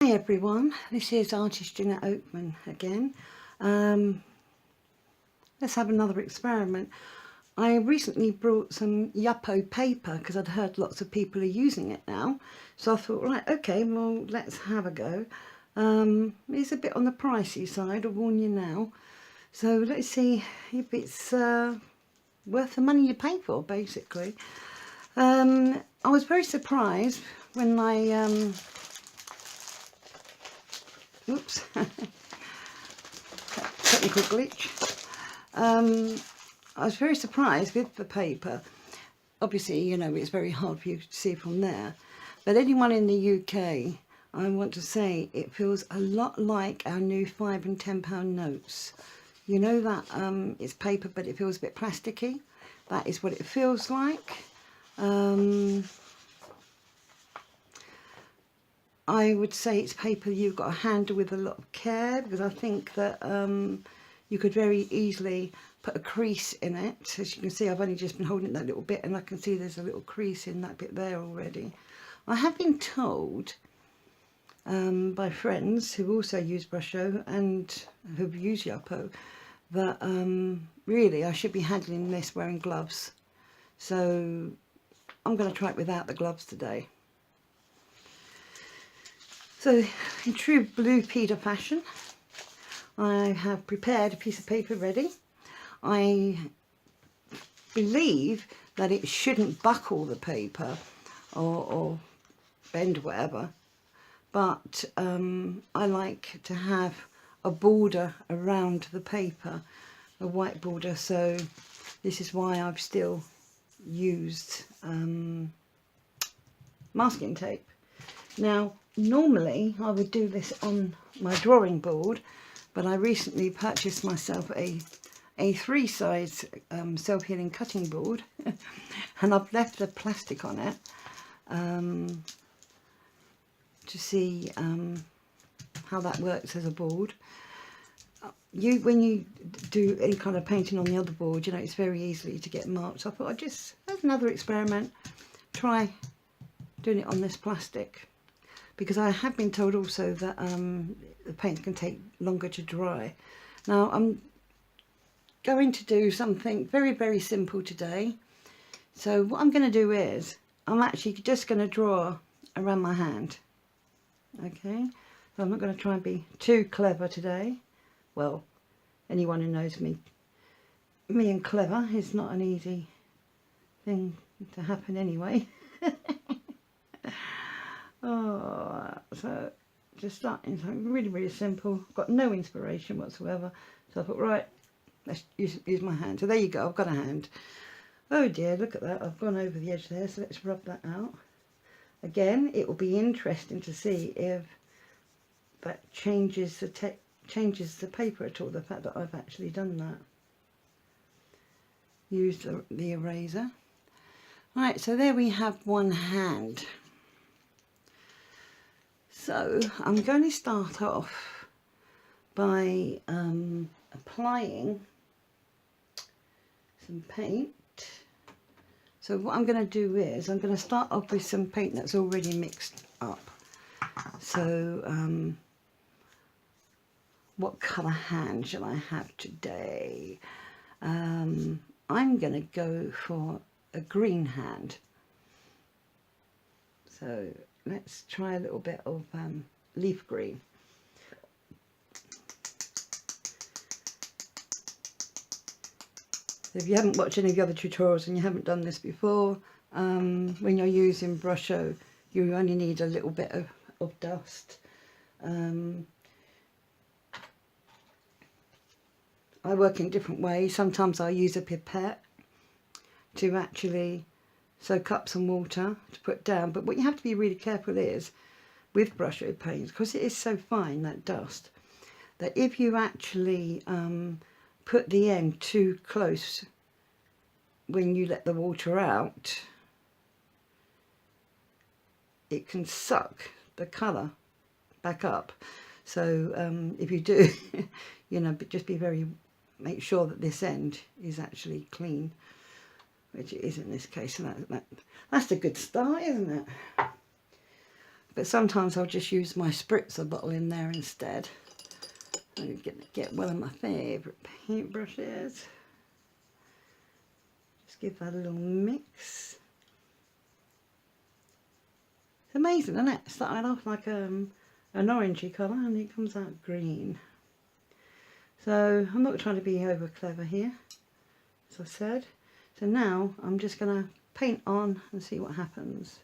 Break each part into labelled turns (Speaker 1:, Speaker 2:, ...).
Speaker 1: Hi everyone, this is artist Janette Oakman again. Let's have another experiment. I recently brought some Yupo paper because I'd heard lots of people are using it now. So I thought, right, okay, well, let's have a go. It's a bit on the pricey side, I'll warn you now. So let's see if it's worth the money you pay for, basically. I was very surprised when I... oops, technical glitch. I was very surprised with the paper. Obviously, you know, it's very hard for you to see from there. But anyone in the UK, I want to say it feels a lot like our new £5 and £10 notes. You know that it's paper, but it feels a bit plasticky. That is what it feels like. I would say it's paper you've got to handle with a lot of care, because I think that you could very easily put a crease in it. As you can see, I've only just been holding it that little bit, and I can see there's a little crease in that bit there already. I have been told by friends who also use Brusho and who've used Yupo that really I should be handling this wearing gloves. So I'm going to try it without the gloves today. So in true Blue Peter fashion, I have prepared a piece of paper ready. I believe that it shouldn't buckle the paper or bend whatever, but I like to have a border around the paper, a white border, so this is why I've still used masking tape. Now, normally I would do this on my drawing board, but I recently purchased myself a 3-size self-healing cutting board and I've left the plastic on it to see how that works as a board. When you do any kind of painting on the other board, you know, it's very easily to get marked. So I thought I'd just, as another experiment, try doing it on this plastic, because I have been told also that the paint can take longer to dry. Now I'm going to do something very, very simple today. So what I'm going to do is I'm actually just going to draw around my hand. Okay, so I'm not going to try and be too clever today. Well, anyone who knows me and clever is not an easy thing to happen anyway. Oh, so just starting something really, really simple. I've got no inspiration whatsoever, so I thought, right, let's use my hand. So there you go, I've got a hand. Oh dear, look at that, I've gone over the edge there, so let's rub that out. Again, it will be interesting to see if that changes the paper at all, the fact that I've actually done that. Use the eraser. Right, so there we have one hand. So I'm going to start off by applying some paint. So what I'm going to do is I'm going to start off with some paint that's already mixed up. So what colour hand shall I have today? I'm going to go for a green hand. So let's try a little bit of leaf green. If you haven't watched any of the other tutorials and you haven't done this before, when you're using Brusho, you only need a little bit of dust. I work in different ways. Sometimes I use a pipette to actually soak up some water to put down, but what you have to be really careful is with Brusho paints, because it is so fine, that dust, that if you actually put the end too close when you let the water out, it can suck the colour back up. So if you do, you know, but just make sure that this end is actually clean, which it is in this case. So that's a good start, isn't it? but sometimes I'll just use my spritzer bottle in there instead. I'm going to get one of my favourite paintbrushes. Just give that a little mix. It's amazing, isn't it? Starting off like an orangey colour and it comes out green. So I'm not trying to be over clever here, as I said. So now I'm just going to paint on and see what happens.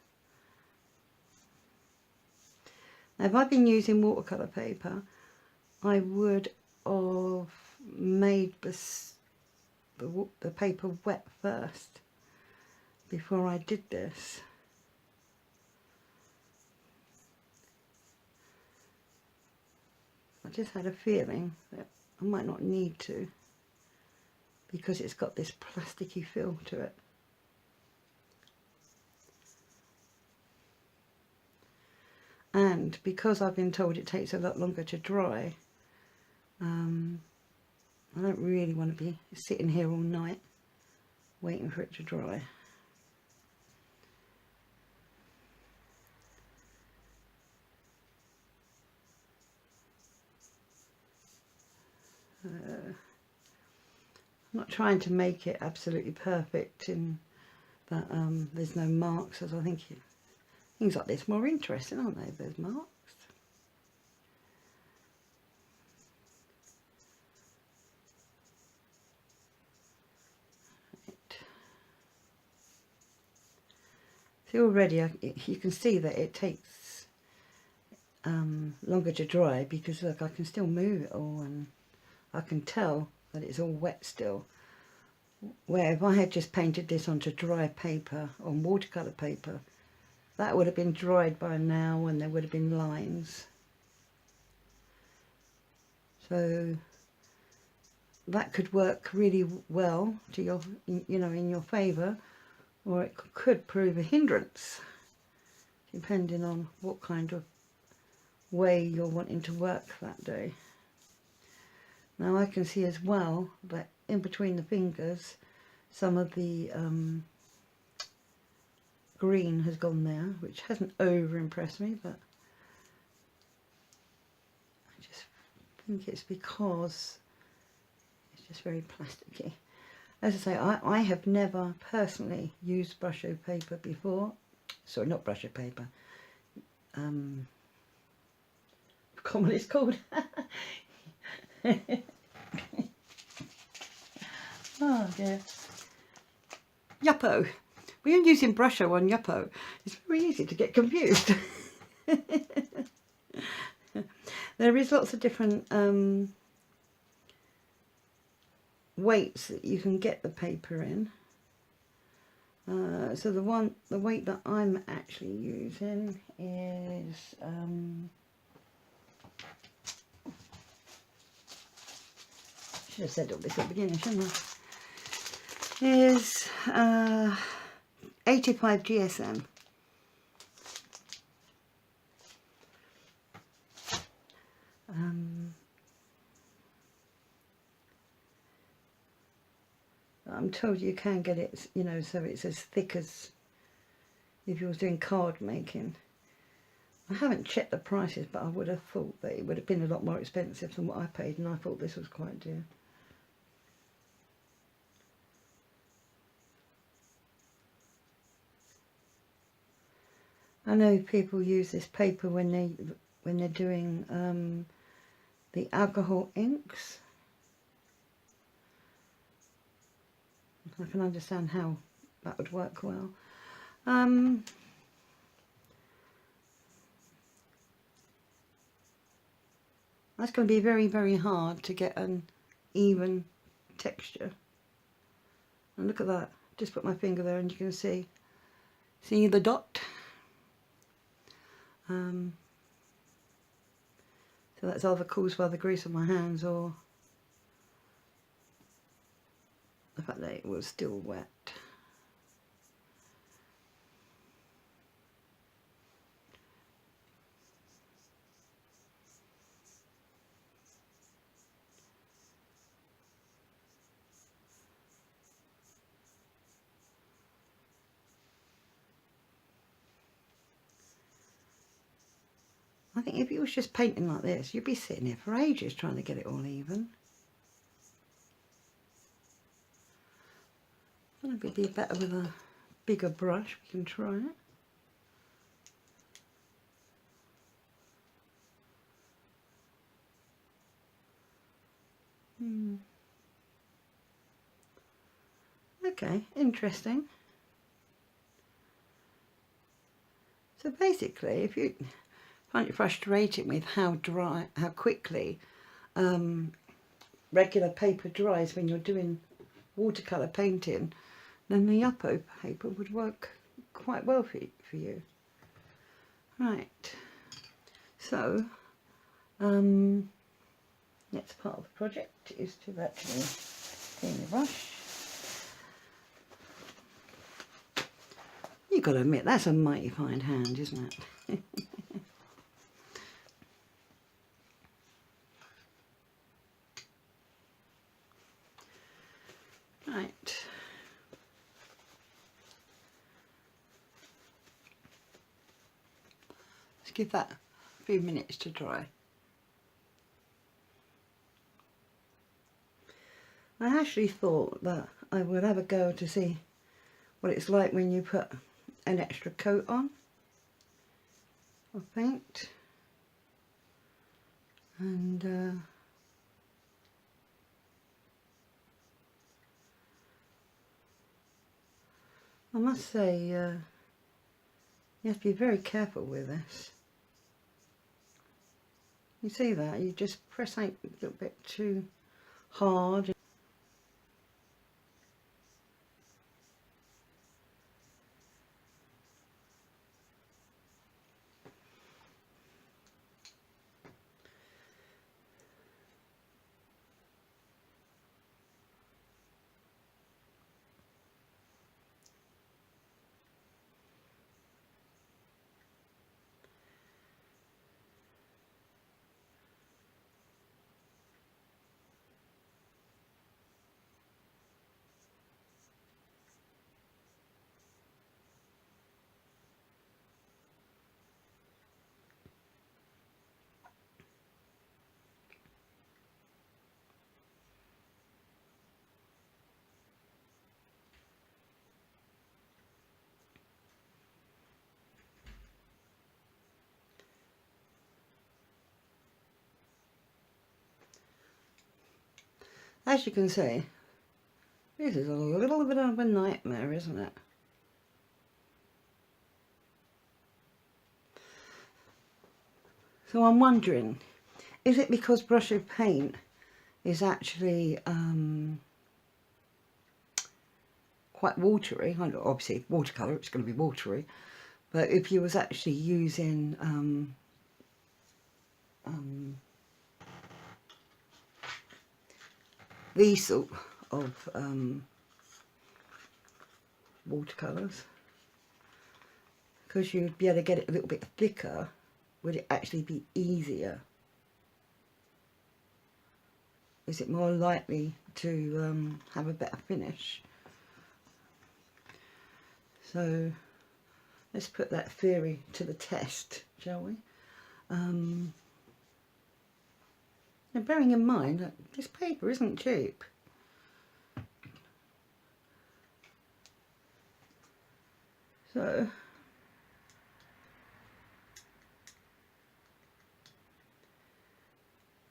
Speaker 1: Now if I'd been using watercolour paper, I would have made the paper wet first before I did this. I just had a feeling that I might not need to, because it's got this plasticky feel to it. And because I've been told it takes a lot longer to dry, I don't really want to be sitting here all night waiting for it to dry. I'm not trying to make it absolutely perfect in that there's no marks, as I think things like this are more interesting, aren't they, if there's marks? Right. See, already you can see that it takes longer to dry, because look, I can still move it all and I can tell that it's all wet still. Where if I had just painted this onto dry paper, on watercolour paper, that would have been dried by now and there would have been lines. So that could work really well to your, you know, in your favour, or it could prove a hindrance, depending on what kind of way you're wanting to work that day. Now I can see as well that in between the fingers some of the green has gone there, which hasn't over impressed me, but I just think it's because it's just very plasticky. As I say, I have never personally used Brusho paper before. Sorry, not Brusho paper. Forgot what it's called. Oh dear. Yupo. When you're using Brusho on Yupo, it's very easy to get confused. There is lots of different weights that you can get the paper in. So the weight that I'm actually using is should have said all this at the beginning, shouldn't I? Is 85 GSM. I'm told you can get it, you know, so it's as thick as if you was doing card making. I haven't checked the prices, but I would have thought that it would have been a lot more expensive than what I paid, and I thought this was quite dear. I know people use this paper when they're doing the alcohol inks. I can understand how that would work well. That's going to be very, very hard to get an even texture. And look at that. Just put my finger there and you can see the dot. So that's either caused by the grease on my hands or the fact that it was still wet. I think if you was just painting like this, you'd be sitting here for ages trying to get it all even. I don't know if it'd be better with a bigger brush. We can try it. Okay, interesting. So basically, if you find it frustrating with how quickly regular paper dries when you're doing watercolour painting, then the Yupo paper would work quite well for you. Right, so next part of the project is to actually clean the brush. You've got to admit, that's a mighty fine hand, isn't it? Right. Let's give that a few minutes to dry. I actually thought that I would have a go to see what it's like when you put an extra coat on of paint, and I must say you have to be very careful with this. You see that? You just press out a little bit too hard. As you can see, this is a little bit of a nightmare, isn't it? So I'm wondering, is it because Brusho paint is actually quite watery? Obviously watercolour, it's going to be watery, but if you was actually using these sort of watercolours, because you'd be able to get it a little bit thicker, would it actually be easier? Is it more likely to have a better finish? So let's put that theory to the test, shall we? Now bearing in mind that this paper isn't cheap. So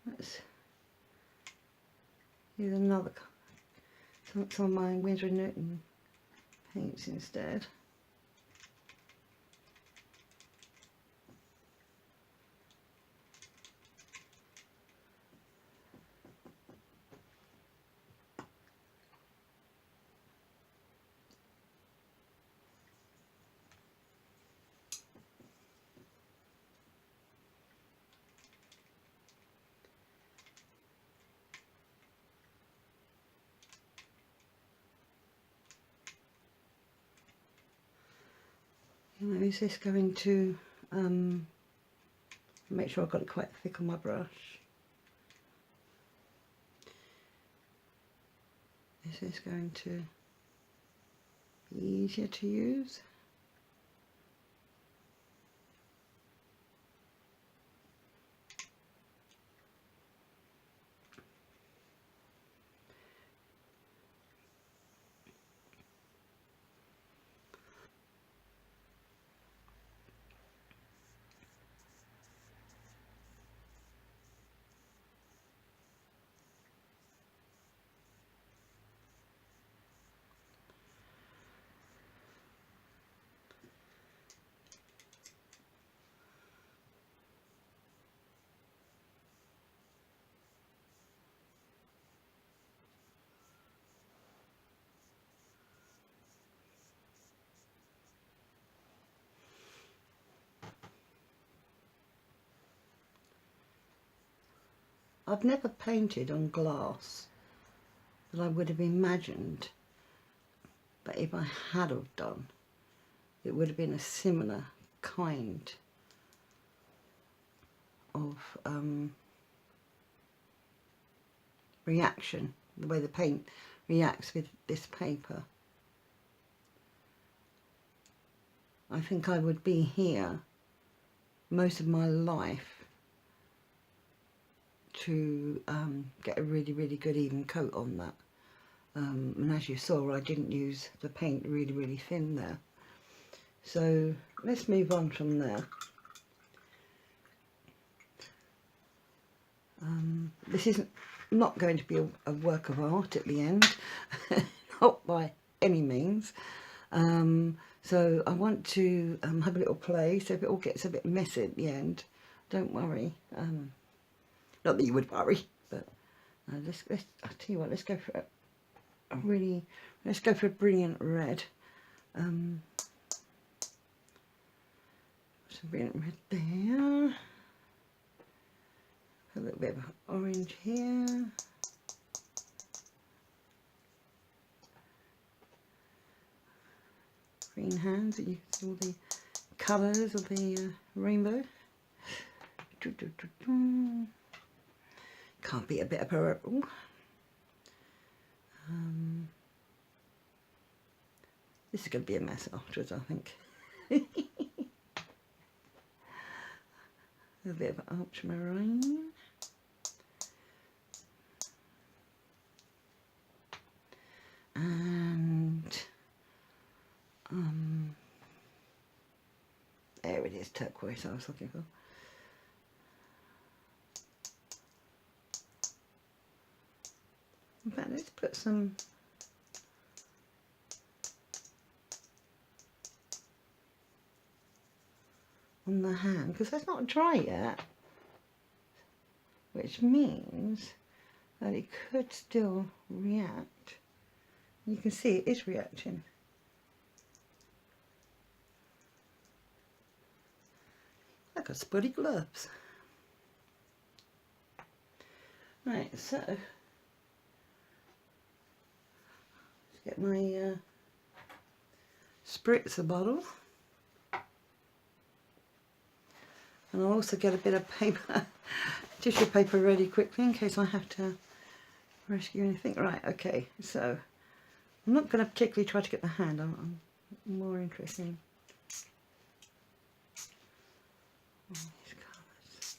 Speaker 1: let's use another, some of my Winsor & Newton paints instead. You know, is this going to make sure I've got it quite thick on my brush? Is this going to be easier to use? I've never painted on glass that I would have imagined, but if I had have done, it would have been a similar kind of reaction, the way the paint reacts with this paper. I think I would be here most of my life to get a really, really good even coat on that. And as you saw, I didn't use the paint really, really thin there. So let's move on from there. This isn't not going to be a work of art at the end, not by any means. So I want to have a little play, so if it all gets a bit messy at the end, don't worry. Not that you would worry, but let's I'll tell you what, let's go for let's go for a brilliant red. Some brilliant red there. A little bit of orange here. Green hands, you can see all the colours of the rainbow. Can't beat a bit of purple. This is going to be a mess afterwards, I think. A bit of ultramarine. And there it is, turquoise I was looking for. In fact, let's put some on the hand, because that's not dry yet, which means that it could still react. You can see it is reacting. I've got spotty gloves. Right, so let's get my spritzer bottle, and I'll also get a bit of paper, tissue paper ready quickly in case I have to rescue anything. Right, okay, so I'm not going to particularly try to get the hand, I'm more interested in all these colours.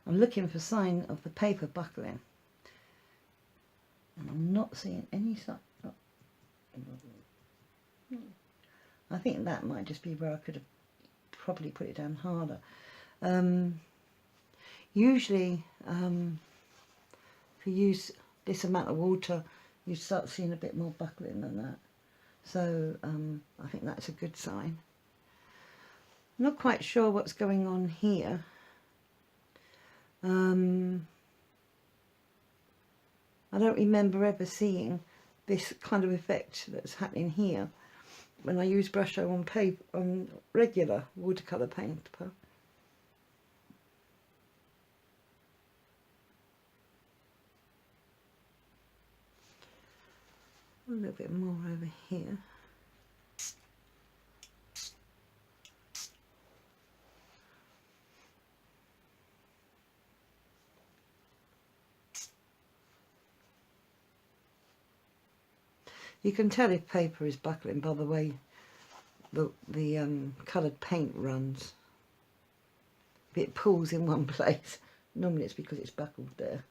Speaker 1: I'm looking for sign of the paper buckling, and I'm not seeing any sign. Oh. I think that might just be where I could have probably put it down harder. Usually, if you use this amount of water, you start seeing a bit more buckling than that. So I think that's a good sign. I'm not quite sure what's going on here. I don't remember ever seeing this kind of effect that's happening here when I use Brusho on paper, on regular watercolour paper. A little bit more over here. You can tell if paper is buckling by the way the coloured paint runs. If it pulls in one place, normally it's because it's buckled there.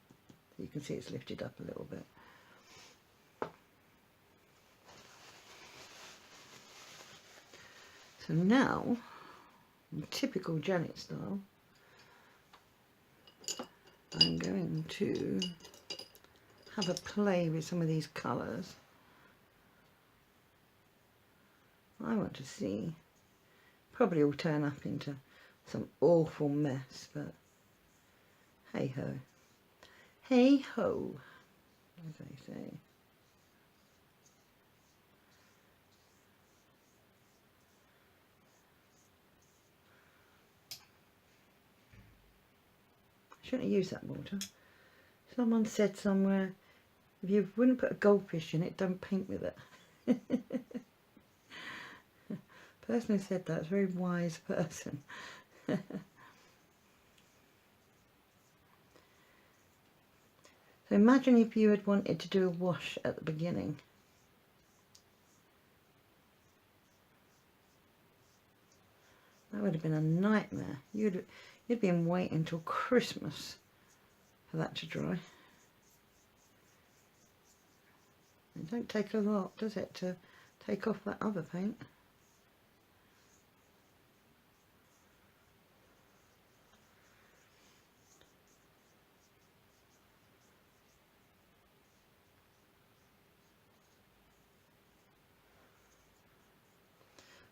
Speaker 1: You can see it's lifted up a little bit. So now, in typical Janette style, I'm going to have a play with some of these colours. I want to see, probably will turn up into some awful mess, but hey ho. Hey ho. as they say. I shouldn't have used that water. Someone said somewhere, if you wouldn't put a goldfish in it, don't paint with it. Person who said that's a very wise person. So imagine if you had wanted to do a wash at the beginning. That would have been a nightmare. You'd been waiting till Christmas for that to dry. It don't take a lot, does it, to take off that other paint?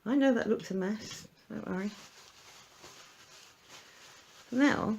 Speaker 1: I know that looks a mess, don't worry. Now,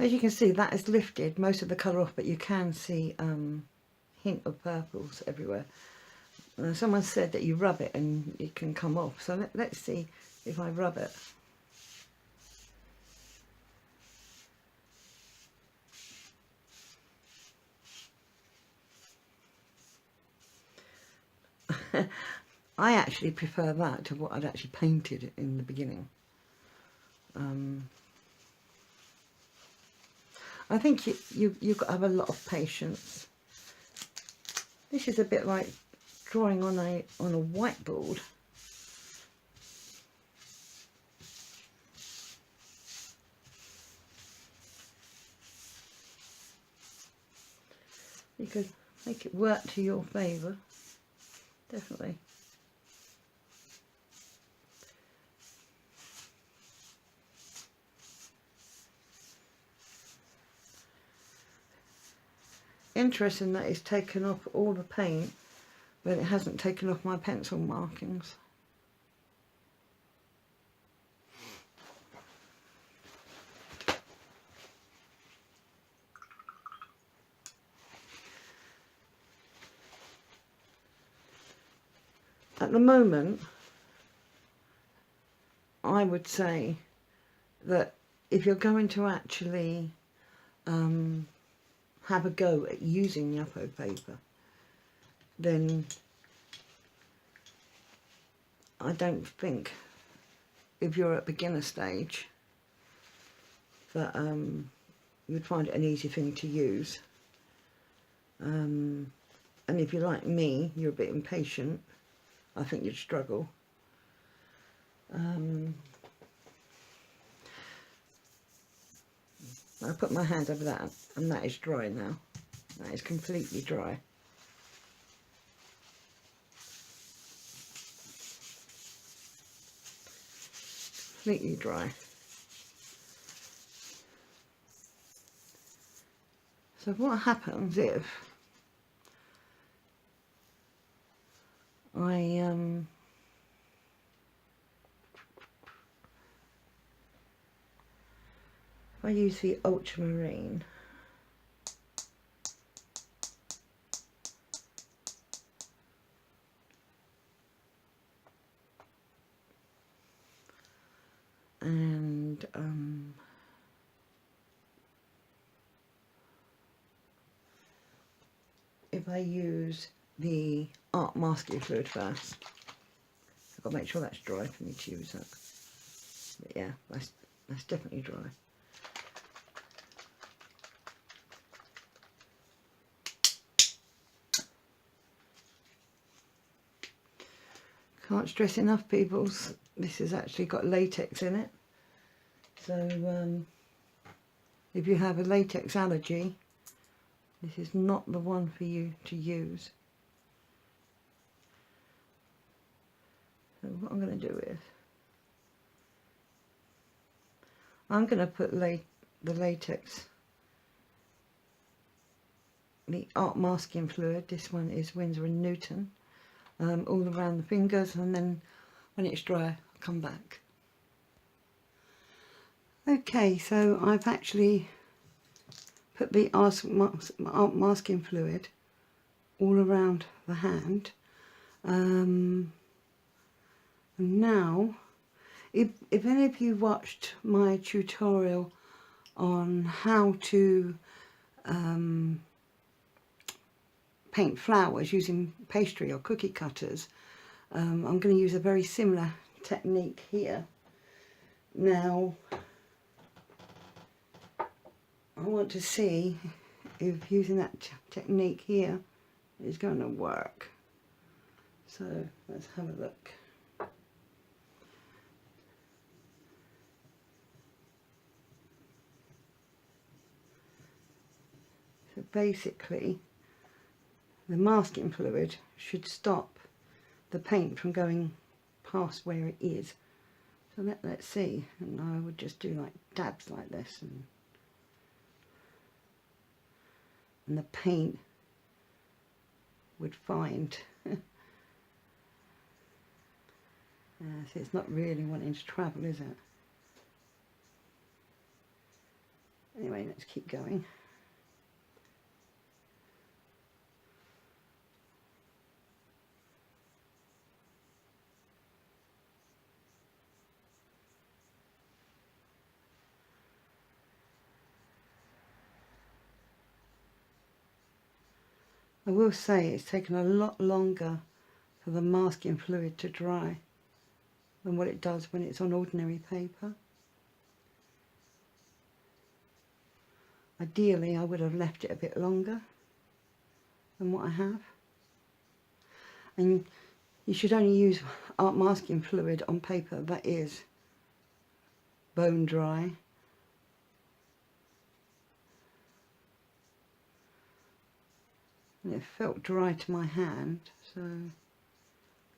Speaker 1: as you can see, that has lifted most of the colour off, but you can see hint of purples everywhere. Someone said that you rub it and it can come off, so let's see if I rub it. I actually prefer that to what I'd actually painted in the beginning. I think you've got to have a lot of patience. This is a bit like drawing on a whiteboard. You could make it work to your favour, definitely. Interesting that it's taken off all the paint, but it hasn't taken off my pencil markings. At the moment, I would say that if you're going to actually have a go at using Yupo paper, then I don't think, if you're at beginner stage, that you'd find it an easy thing to use. And if you're like me, you're a bit impatient, I think you'd struggle. I put my hand over that and that is dry now. That is completely dry. Completely dry. So what happens if I use the ultramarine, and if I use the art masking fluid first, I've got to make sure that's dry for me to use that. But yeah, that's definitely dry. Can't stress enough, peoples, this has actually got latex in it. So if you have a latex allergy, this is not the one for you to use. So what I'm going to do is, I'm going to put the latex, the art masking fluid, this one is Winsor & Newton, all around the fingers, and then when it's dry I'll come back. Okay, so I've actually put the art masking fluid all around the hand. And now, if any of you watched my tutorial on how to paint flowers using pastry or cookie cutters, I'm going to use a very similar technique here. Now, I want to see if using that technique here is going to work. So let's have a look. So basically, the masking fluid should stop the paint from going past where it is. So let's see, and I would just do like dabs like this, and the paint would find. So it's not really wanting to travel, is it? Anyway, let's keep going. I will say it's taken a lot longer for the masking fluid to dry than what it does when it's on ordinary paper. Ideally, I would have left it a bit longer than what I have. And you should only use art masking fluid on paper that is bone dry. And it felt dry to my hand, so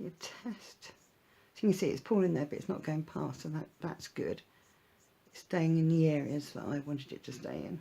Speaker 1: you test. So you can see it's pulling there, but it's not going past, so that's good. It's staying in the areas that I wanted it to stay in.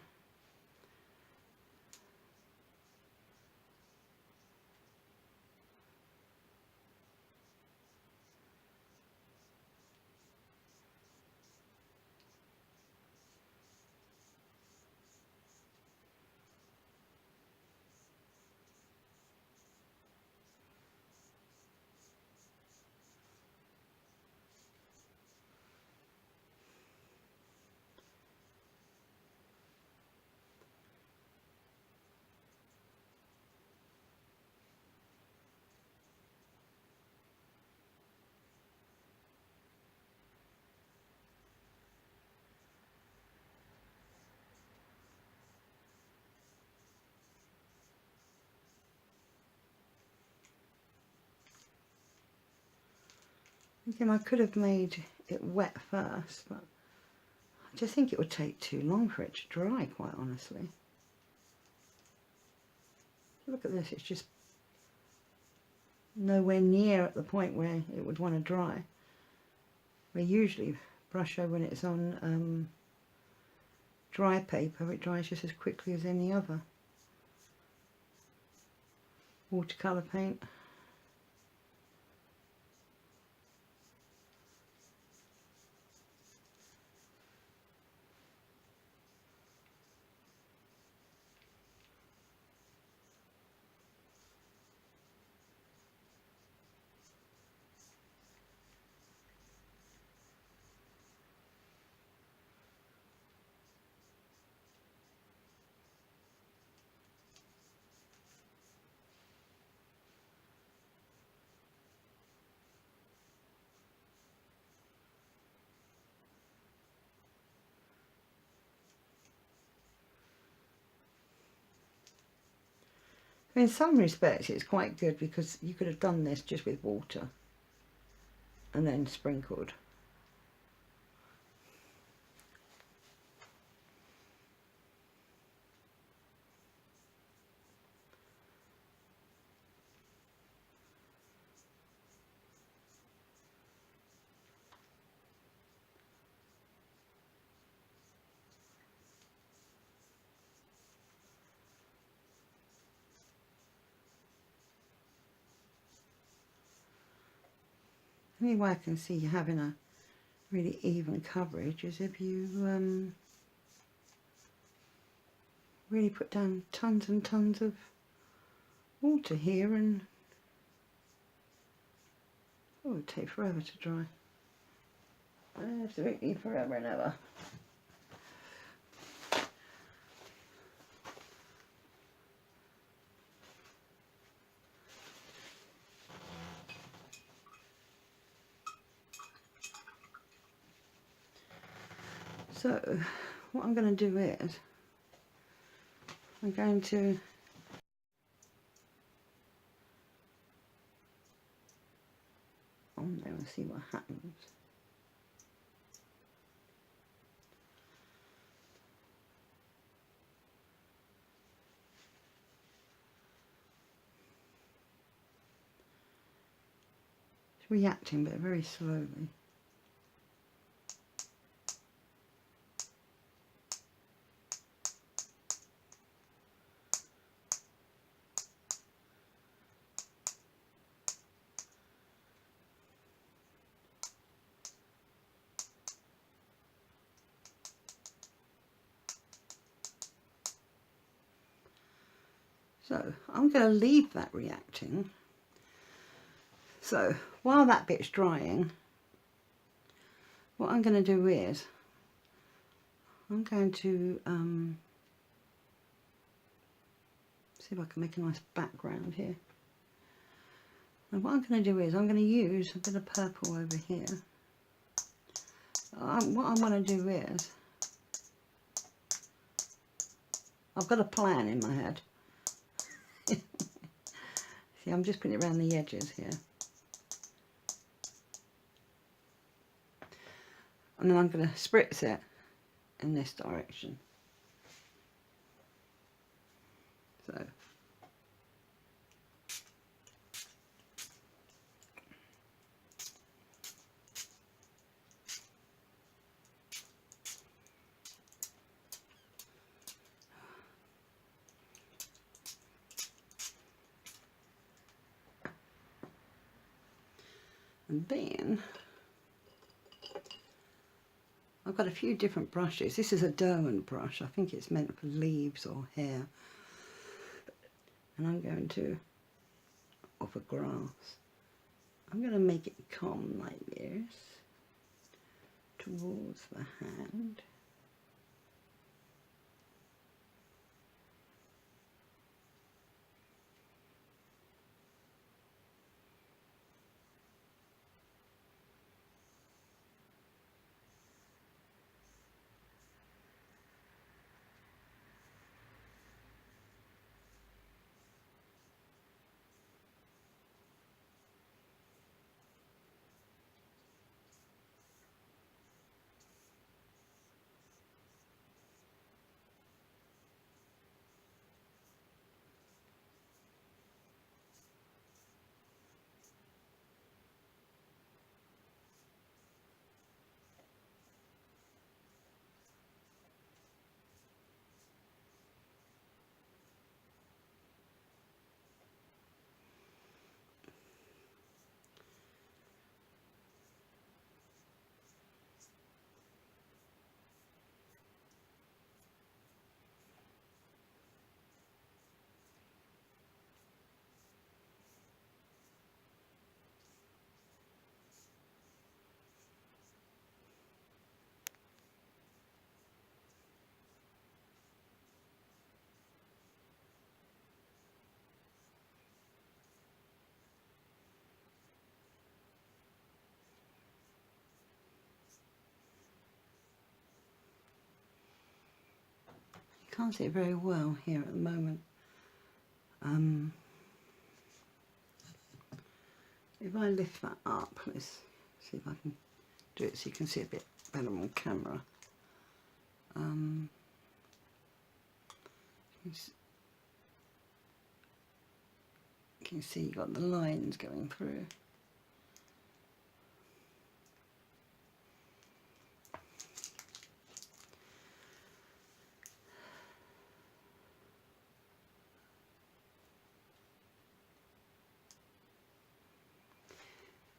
Speaker 1: Again, I could have made it wet first, but I just think it would take too long for it to dry, quite honestly. Look at this, it's just nowhere near at the point where it would want to dry. Where usually Brusho, when it's on dry paper, it dries just as quickly as any other watercolour paint. In some respects it's quite good because you could have done this just with water and then sprinkled. The only way I can see you having a really even coverage is if you really put down tons and tons of water here, and oh, it would take forever to dry. Absolutely forever and ever. So what I'm going to do is I'm going to on there and see what happens. It's reacting, but very slowly. So I'm going to leave that reacting. So while that bit's drying, what I'm going to do is I'm going to see if I can make a nice background here. And what I'm going to do is I'm going to use a bit of purple over here. What I want to do is, I've got a plan in my head. See, I'm just putting it around the edges here. And then I'm going to spritz it in this direction. So. And then I've got a few different brushes. This is a Derwent brush. I think it's meant for leaves or hair. And I'm going to, off a grass, I'm going to make it come like this towards the hand. Can't see it very well here at the moment. if I lift that up, let's see if I can do it so you can see a bit better on camera. You can see you've got the lines going through.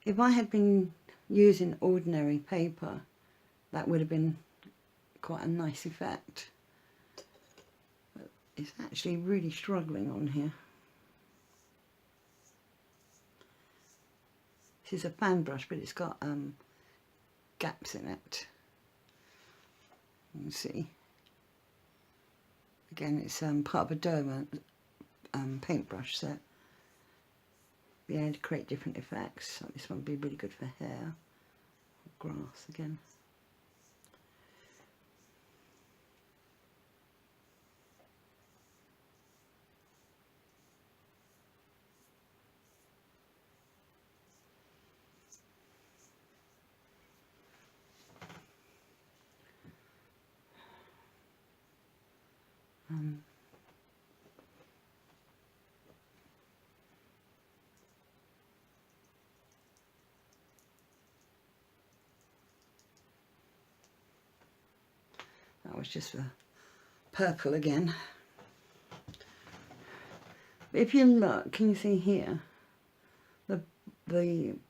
Speaker 1: If I had been using ordinary paper, that would have been quite a nice effect. But it's actually really struggling on here. This is a fan brush, but it's got gaps in it. You can see. Again, it's part of a Derma paintbrush set. Be able to create different effects. So this one would be really good for hair. Grass again. That was just for purple again. If you look, can you see here? The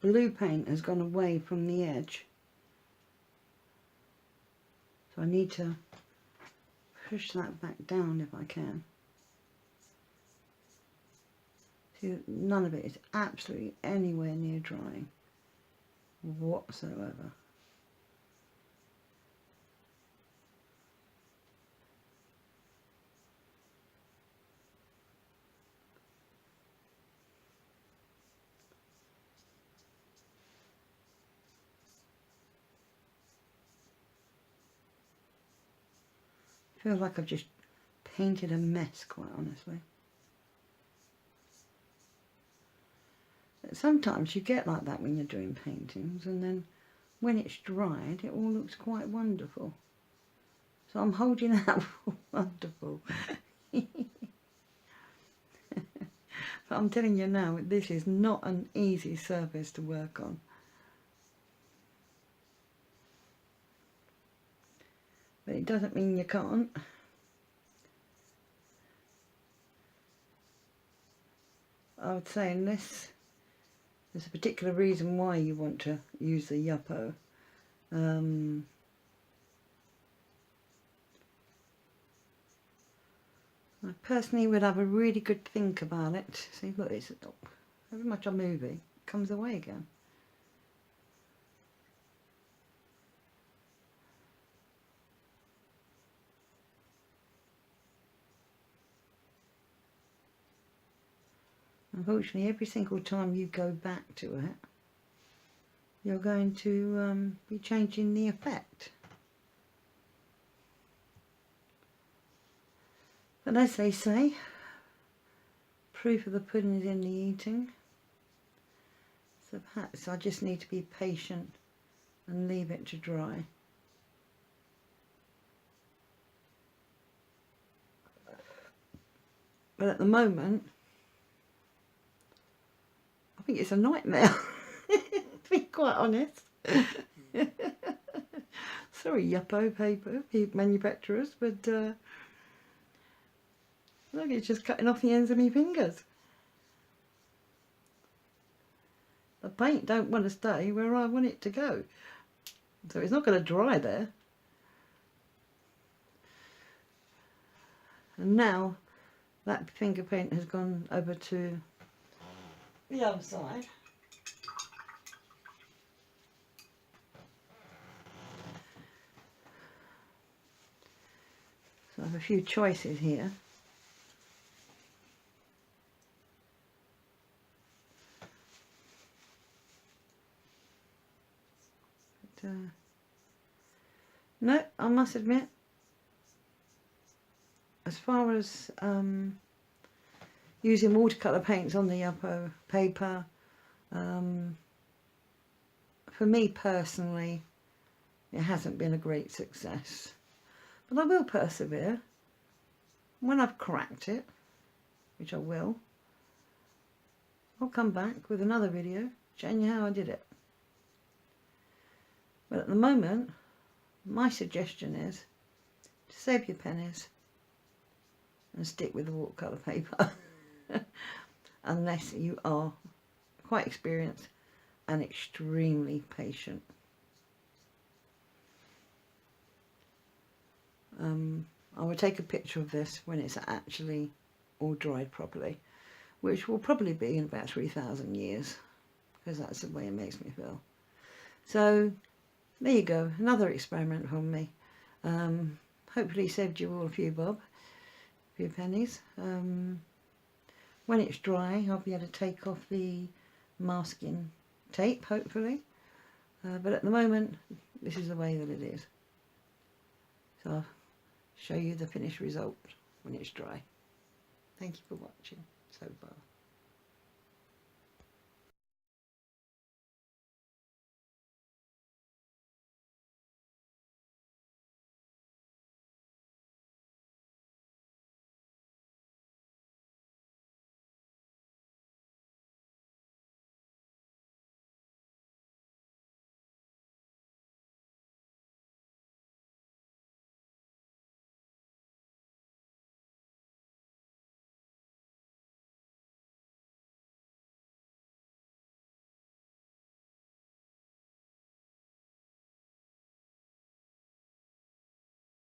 Speaker 1: blue paint has gone away from the edge. So I need to push that back down if I can. See, none of it is absolutely anywhere near drying whatsoever. I feel like I've just painted a mess, quite honestly. But sometimes you get like that when you're doing paintings, and then when it's dried it all looks quite wonderful. So I'm holding out for wonderful. But I'm telling you now, this is not an easy surface to work on. But it doesn't mean you can't. I would say unless there's a particular reason why you want to use the Yupo. I personally would have a really good think about it. See, look, it's however much I move it, it comes away again. Unfortunately, every single time you go back to it, you're going to be changing the effect. But as they say, proof of the pudding is in the eating. So perhaps I just need to be patient and leave it to dry. But at the moment, I think it's a nightmare, to be quite honest. Sorry, Yupo paper manufacturers, but look, it's just cutting off the ends of my fingers. The paint don't want to stay where I want it to go, so it's not going to dry there. And now that finger paint has gone over to the other side. So I have a few choices here. But, no, I must admit, as far as using watercolour paints on the Yupo paper. For me personally, it hasn't been a great success, but I will persevere. When I've cracked it, which I will, I'll come back with another video showing you how I did it. But at the moment, my suggestion is to save your pennies and stick with the watercolour paper unless you are quite experienced and extremely patient. I will take a picture of this when it's actually all dried properly, which will probably be in about 3,000 years, because that's the way it makes me feel. So there you go, another experiment from me. Hopefully saved you all a few bob, a few pennies. When it's dry, I'll be able to take off the masking tape, hopefully. But at the moment, this is the way that it is. So I'll show you the finished result when it's dry. Thank you for watching so far.